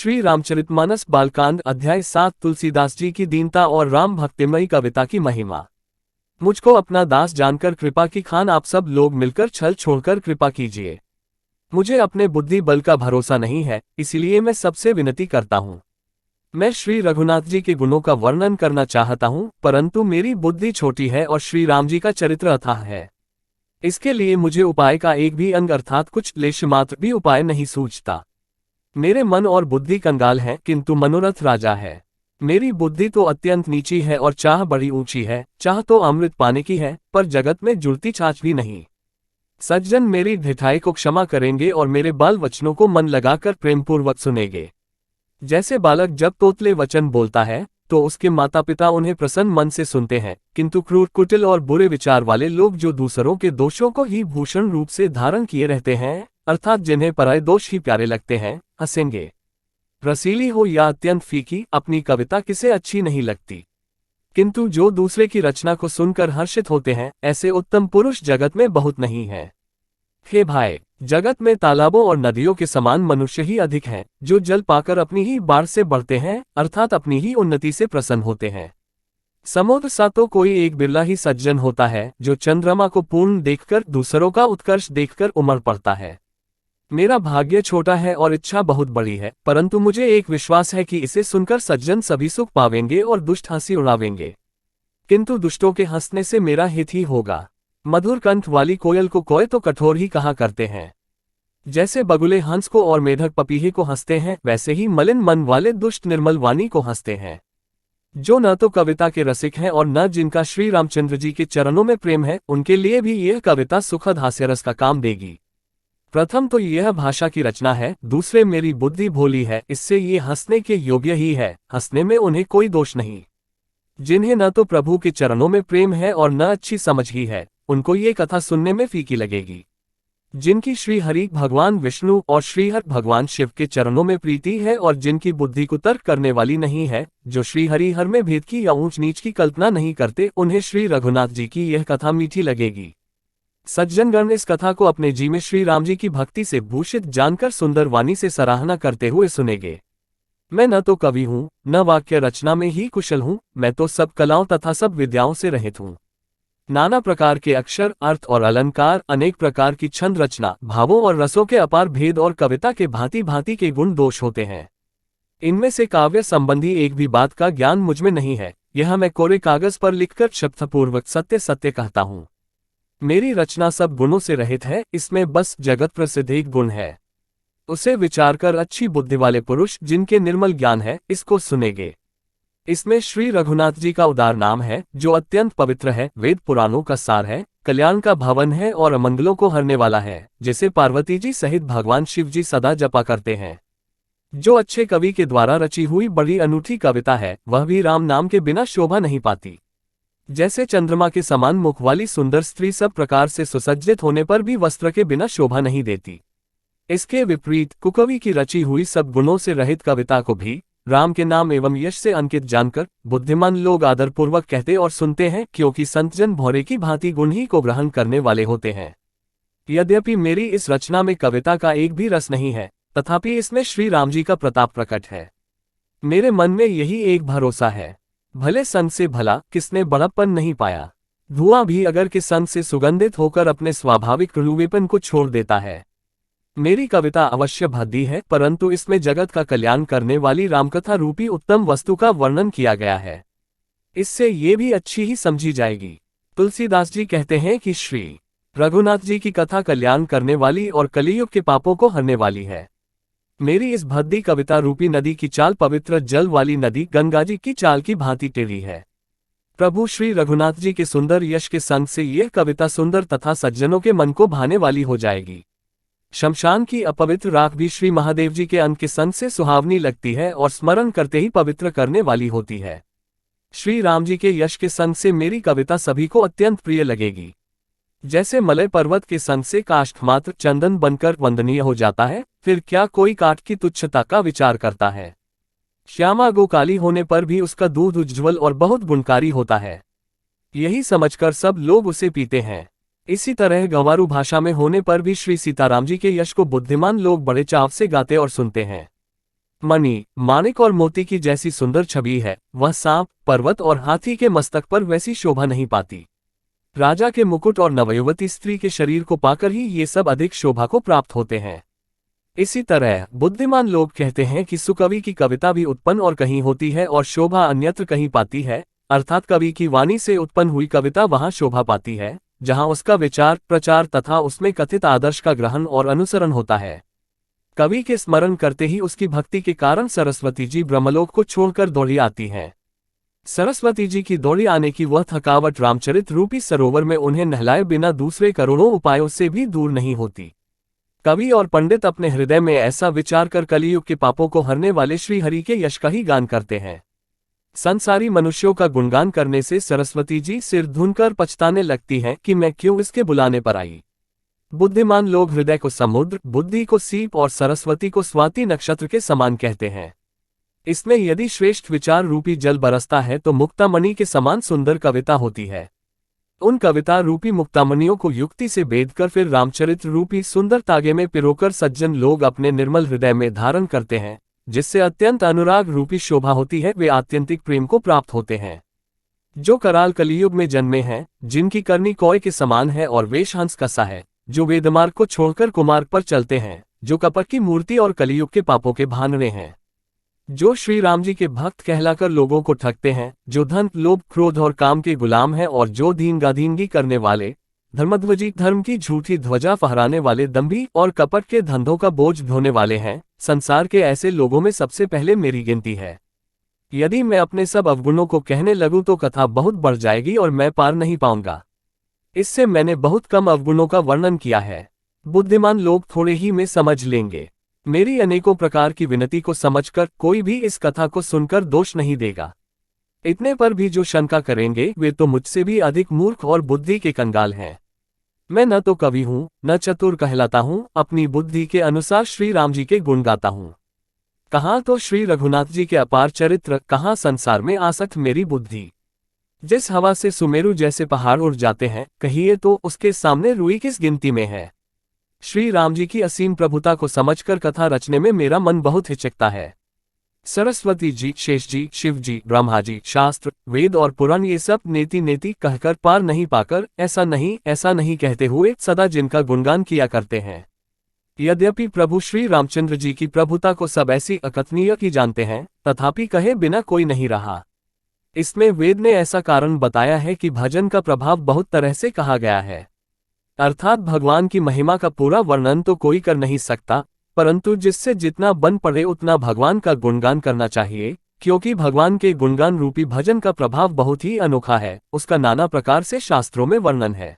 श्री रामचरितमानस बालकांड अध्याय 7 तुलसीदास जी की दीनता और राम भक्तिमयी कविता की महिमा। मुझको अपना दास जानकर कृपा की खान आप सब लोग मिलकर छल छोड़कर कृपा कीजिए। मुझे अपने बुद्धि बल का भरोसा नहीं है, इसलिए मैं सबसे विनती करता हूँ। मैं श्री रघुनाथ जी के गुणों का वर्णन करना चाहता हूँ, परंतु मेरी बुद्धि छोटी है और श्री राम जी का चरित्र अथाह है। इसके लिए मुझे उपाय का एक भी अंग अर्थात कुछ लेश मात्र भी उपाय नहीं सूझता। मेरे मन और बुद्धि कंगाल है, किंतु मनोरथ राजा है। मेरी बुद्धि तो अत्यंत नीची है और चाह बड़ी ऊंची है। चाह तो अमृत पाने की है, पर जगत में जुड़ती छाछ भी नहीं। सज्जन मेरी ढिठाई को क्षमा करेंगे और मेरे बाल वचनों को मन लगाकर प्रेमपूर्वक सुनेंगे। जैसे बालक जब तोतले वचन बोलता है तो उसके माता पिता उन्हें प्रसन्न मन से सुनते हैं, किंतु क्रूर कुटिल और बुरे विचार वाले लोग जो दूसरों के दोषों को ही भूषण रूप से धारण किए रहते हैं, अर्थात जिन्हें पराये दोष ही प्यारे लगते हैं, हंसेंगे। रसीली हो या अत्यंत फीकी, अपनी कविता किसे अच्छी नहीं लगती, किंतु जो दूसरे की रचना को सुनकर हर्षित होते हैं, ऐसे उत्तम पुरुष जगत में बहुत नहीं है। हे भाई, जगत में तालाबों और नदियों के समान मनुष्य ही अधिक हैं, जो जल पाकर अपनी ही बाढ़ से बढ़ते हैं, अर्थात अपनी ही उन्नति से प्रसन्न होते हैं। समुद्र सा तो कोई एक बिरला ही सज्जन होता है, जो चंद्रमा को पूर्ण देखकर दूसरों का उत्कर्ष देखकर उमड़ पड़ता है। मेरा भाग्य छोटा है और इच्छा बहुत बड़ी है, परंतु मुझे एक विश्वास है कि इसे सुनकर सज्जन सभी सुख पावेंगे और दुष्ट हंसी उड़ावेंगे, किंतु दुष्टों के हंसने से मेरा हित ही होगा। मधुर कंठ वाली कोयल को कोय तो कठोर ही कहा करते हैं। जैसे बगुले हंस को और मेढक पपीहे को हंसते हैं, वैसे ही मलिन मन वाले दुष्ट निर्मल वाणी को हंसते हैं। जो न तो कविता के रसिक हैं और न जिनका श्री रामचंद्र जी के चरणों में प्रेम है, उनके लिए भी यह कविता सुखद हास्यरस का काम देगी। प्रथम तो यह भाषा की रचना है, दूसरे मेरी बुद्धि भोली है, इससे ये हंसने के योग्य ही है। हंसने में उन्हें कोई दोष नहीं। जिन्हें न तो प्रभु के चरणों में प्रेम है और न अच्छी समझ ही है, उनको ये कथा सुनने में फीकी लगेगी। जिनकी श्री हरि भगवान विष्णु और श्रीहर भगवान शिव के चरणों में प्रीति है और जिनकी बुद्धि को तर्क करने वाली नहीं है, जो श्री हरि हर में भेद की या ऊंच नीच की कल्पना नहीं करते, उन्हें श्री रघुनाथ जी की यह कथा मीठी लगेगी। सज्जनगण इस कथा को अपने जी में श्री राम जी की भक्ति से भूषित जानकर सुंदर वाणी से सराहना करते हुए सुनेंगे। मैं न तो कवि हूँ, न वाक्य रचना में ही कुशल हूँ, मैं तो सब कलाओं तथा सब विद्याओं से रहित हूँ। नाना प्रकार के अक्षर, अर्थ और अलंकार, अनेक प्रकार की छंद रचना, भावों और रसों के अपार भेद और कविता के भांति भांति के गुण दोष होते हैं। इनमें से काव्य संबंधी एक भी बात का ज्ञान मुझमें नहीं है। यह मैं कोरे कागज पर लिखकर शब्दपूर्वक सत्य सत्य कहता हूँ। मेरी रचना सब गुणों से रहित है, इसमें बस जगत प्रसिद्ध एक गुण है। उसे विचार कर अच्छी बुद्धि वाले पुरुष, जिनके निर्मल ज्ञान है, इसको सुनेंगे। इसमें श्री रघुनाथ जी का उदार नाम है, जो अत्यंत पवित्र है, वेद पुराणों का सार है, कल्याण का भवन है और अमंगलों को हरने वाला है, जिसे पार्वती जी सहित भगवान शिव जी सदा जपा करते हैं। जो अच्छे कवि के द्वारा रची हुई बड़ी अनूठी कविता है, वह भी राम नाम के बिना शोभा नहीं पाती। जैसे चंद्रमा के समान मुख वाली सुंदर स्त्री सब प्रकार से सुसज्जित होने पर भी वस्त्र के बिना शोभा नहीं देती, इसके विपरीत कुकवि की रची हुई सब गुणों से रहित कविता को भी राम के नाम एवं यश से अंकित जानकर बुद्धिमान लोग आदरपूर्वक कहते और सुनते हैं, क्योंकि संतजन भौरे की भांति गुण ही को ग्रहण करने वाले होते हैं। यद्यपि मेरी इस रचना में कविता का एक भी रस नहीं है, तथापि इसमें श्री राम जी का प्रताप प्रकट है। मेरे मन में यही एक भरोसा है, भले संत से भला किसने बड़प्पन नहीं पाया। धुआं भी अगर के संत से सुगंधित होकर अपने स्वाभाविक रुवेपन को छोड़ देता है। मेरी कविता अवश्य भद्दी है, परंतु इसमें जगत का कल्याण करने वाली रामकथा रूपी उत्तम वस्तु का वर्णन किया गया है। इससे ये भी अच्छी ही समझी जाएगी। तुलसीदास जी कहते हैं कि श्री रघुनाथ जी की कथा कल्याण करने वाली और कलियुग के पापों को हरने वाली है। मेरी इस भद्दी कविता रूपी नदी की चाल पवित्र जल वाली नदी गंगा जी की चाल की भांति टेढ़ी है। प्रभु श्री रघुनाथ जी के सुंदर यश के संग से यह कविता सुंदर तथा सज्जनों के मन को भाने वाली हो जाएगी। शमशान की अपवित्र राख भी श्री महादेव जी के अंक के संग से सुहावनी लगती है और स्मरण करते ही पवित्र करने वाली होती है। श्री राम जी के यश के संग से मेरी कविता सभी को अत्यंत प्रिय लगेगी। जैसे मलय पर्वत के संग से काष्ठ मात्र चंदन बनकर वंदनीय हो जाता है, फिर क्या कोई काठ की तुच्छता का विचार करता है। श्यामा गो काली होने पर भी उसका दूध उज्ज्वल और बहुत गुणकारी होता है, यही समझकर सब लोग उसे पीते हैं। इसी तरह गंवारू भाषा में होने पर भी श्री सीताराम जी के यश को बुद्धिमान लोग बड़े चाव से गाते और सुनते हैं। मणि, माणिक और मोती की जैसी सुंदर छवि है, वह सांप, पर्वत और हाथी के मस्तक पर वैसी शोभा नहीं पाती। राजा के मुकुट और नवयुवती स्त्री के शरीर को पाकर ही ये सब अधिक शोभा को प्राप्त होते हैं। इसी तरह बुद्धिमान लोग कहते हैं कि सुकवि की कविता भी उत्पन्न और कहीं होती है और शोभा अन्यत्र कहीं पाती है, अर्थात कवि की वाणी से उत्पन्न हुई कविता वहां शोभा पाती है जहां उसका विचार, प्रचार तथा उसमें कथित आदर्श का ग्रहण और अनुसरण होता है। कवि के स्मरण करते ही उसकी भक्ति के कारण सरस्वती जी ब्रह्मलोक को छोड़कर दौड़ी आती हैं। सरस्वती जी की दौड़ी आने की वह थकावट रामचरित रूपी सरोवर में उन्हें नहलाए बिना दूसरे करोड़ों उपायों से भी दूर नहीं होती। कवि और पंडित अपने हृदय में ऐसा विचार कर कलियुग के पापों को हरने वाले श्री हरि के यश का ही गान करते हैं। संसारी मनुष्यों का गुणगान करने से सरस्वती जी सिर धुनकर पछताने लगती हैं कि मैं क्यों इसके बुलाने पर आई। बुद्धिमान लोग हृदय को समुद्र, बुद्धि को सीप और सरस्वती को स्वाति नक्षत्र के समान कहते हैं। इसमें यदि श्रेष्ठ विचार रूपी जल बरसता है तो मुक्तामणि के समान सुंदर कविता होती है। उन कविता रूपी मुक्तामणियों को युक्ति से बेधकर फिर रामचरित्र रूपी सुंदर तागे में पिरोकर सज्जन लोग अपने निर्मल हृदय में धारण करते हैं, जिससे अत्यंत अनुराग रूपी शोभा होती है। वे आत्यंतिक प्रेम को प्राप्त होते हैं। जो कराल कलियुग में जन्मे हैं, जिनकी करनी कौए के समान है और वेश हंस का सा है, जो वेदमार्ग को छोड़कर कुमार्ग पर चलते हैं, जो कपट की मूर्ति और कलियुग के पापों के भानरे हैं, जो श्री राम जी के भक्त कहलाकर लोगों को ठगते हैं, जो धन, लोभ, क्रोध और काम के गुलाम हैं और जो दीनगादीनगी करने वाले, धर्मध्वजी, धर्म की झूठी ध्वजा फहराने वाले, दंभी और कपट के धंधों का बोझ ढोने वाले हैं, संसार के ऐसे लोगों में सबसे पहले मेरी गिनती है। यदि मैं अपने सब अवगुणों को कहने लगूं तो कथा बहुत बढ़ जाएगी और मैं पार नहीं पाऊंगा। इससे मैंने बहुत कम अवगुणों का वर्णन किया है। बुद्धिमान लोग थोड़े ही में समझ लेंगे। मेरी अनेकों प्रकार की विनती को समझकर कोई भी इस कथा को सुनकर दोष नहीं देगा। इतने पर भी जो शंका करेंगे वे तो मुझसे भी अधिक मूर्ख और बुद्धि के कंगाल हैं। मैं न तो कवि हूँ, न चतुर कहलाता हूँ, अपनी बुद्धि के अनुसार श्री राम जी के गुण गाता हूँ। कहाँ तो श्री रघुनाथ जी के अपार चरित्र, कहाँ संसार में आसक्त मेरी बुद्धि। जिस हवा से सुमेरु जैसे पहाड़ उड़ जाते हैं, कहिए तो उसके सामने रुई किस गिनती में है। श्री राम जी की असीम प्रभुता को समझकर कथा रचने में मेरा मन बहुत हिचकता है। सरस्वती जी, शेष जी, शिव जी, ब्रह्मा जी, शास्त्र, वेद और पुराण ये सब नेति नेति कहकर पार नहीं पाकर ऐसा नहीं कहते हुए सदा जिनका गुणगान किया करते हैं। यद्यपि प्रभु श्री रामचंद्र जी की प्रभुता को सब ऐसी अकथनीय की जानते हैं, तथापि कहे बिना कोई नहीं रहा। इसमें वेद ने ऐसा कारण बताया है कि भजन का प्रभाव बहुत तरह से कहा गया है। अर्थात भगवान की महिमा का पूरा वर्णन तो कोई कर नहीं सकता, परंतु जिससे जितना बन पड़े उतना भगवान का गुणगान करना चाहिए, क्योंकि भगवान के गुणगान रूपी भजन का प्रभाव बहुत ही अनोखा है। उसका नाना प्रकार से शास्त्रों में वर्णन है।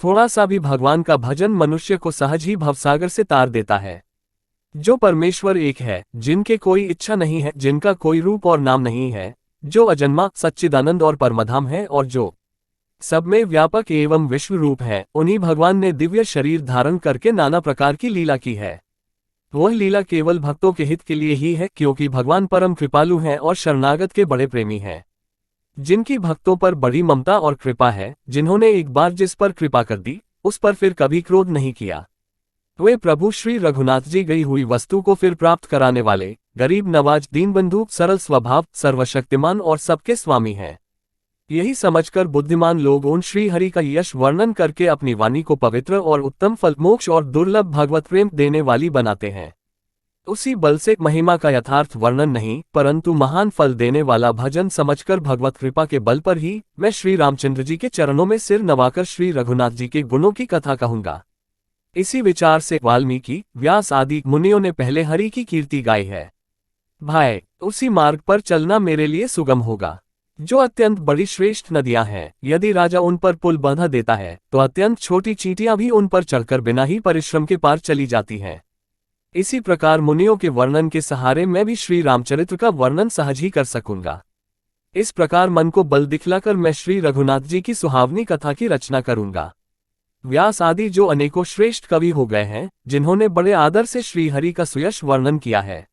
थोड़ा सा भी भगवान का भजन मनुष्य को सहज ही भवसागर से तार देता है। जो परमेश्वर एक है, जिनके कोई इच्छा नहीं है, जिनका कोई रूप और नाम नहीं है, जो अजन्मा, सच्चिदानंद और परमधाम है और जो सब में व्यापक एवं विश्व रूप है, उन्हीं भगवान ने दिव्य शरीर धारण करके नाना प्रकार की लीला की है। वह लीला केवल भक्तों के हित के लिए ही है, क्योंकि भगवान परम कृपालु हैं और शरणागत के बड़े प्रेमी हैं। जिनकी भक्तों पर बड़ी ममता और कृपा है, जिन्होंने एक बार जिस पर कृपा कर दी, उस पर फिर कभी क्रोध नहीं किया। वे प्रभु श्री रघुनाथ जी गई हुई वस्तु को फिर प्राप्त कराने वाले, गरीब नवाज, दीनबंधु, सरल स्वभाव, सर्वशक्तिमान और सबके स्वामी हैं। यही समझकर बुद्धिमान लोग उन श्री हरि का यश वर्णन करके अपनी वाणी को पवित्र और उत्तम फल, मोक्ष और दुर्लभ भगवत प्रेम देने वाली बनाते हैं। उसी बल से महिमा का यथार्थ वर्णन नहीं, परंतु महान फल देने वाला भजन समझकर भगवत कृपा के बल पर ही मैं श्री रामचंद्र जी के चरणों में सिर नवाकर श्री रघुनाथ जी के गुणों की कथा कहूंगा। इसी विचार से वाल्मीकि, व्यास आदि मुनियों ने पहले हरि की कीर्ति गाई है। भाई, उसी मार्ग पर चलना मेरे लिए सुगम होगा। जो अत्यंत बड़ी श्रेष्ठ नदियां हैं, यदि राजा उन पर पुल बांधा देता है तो अत्यंत छोटी चींटियां भी उन पर चढ़कर बिना ही परिश्रम के पार चली जाती हैं। इसी प्रकार मुनियों के वर्णन के सहारे मैं भी श्री रामचरित्र का वर्णन सहज ही कर सकूंगा। इस प्रकार मन को बल दिखलाकर मैं श्री रघुनाथ जी की सुहावनी कथा की रचना करूंगा। व्यास आदि जो अनेकों श्रेष्ठ कवि हो गए हैं, जिन्होंने बड़े आदर से श्री हरि का सुयश वर्णन किया है,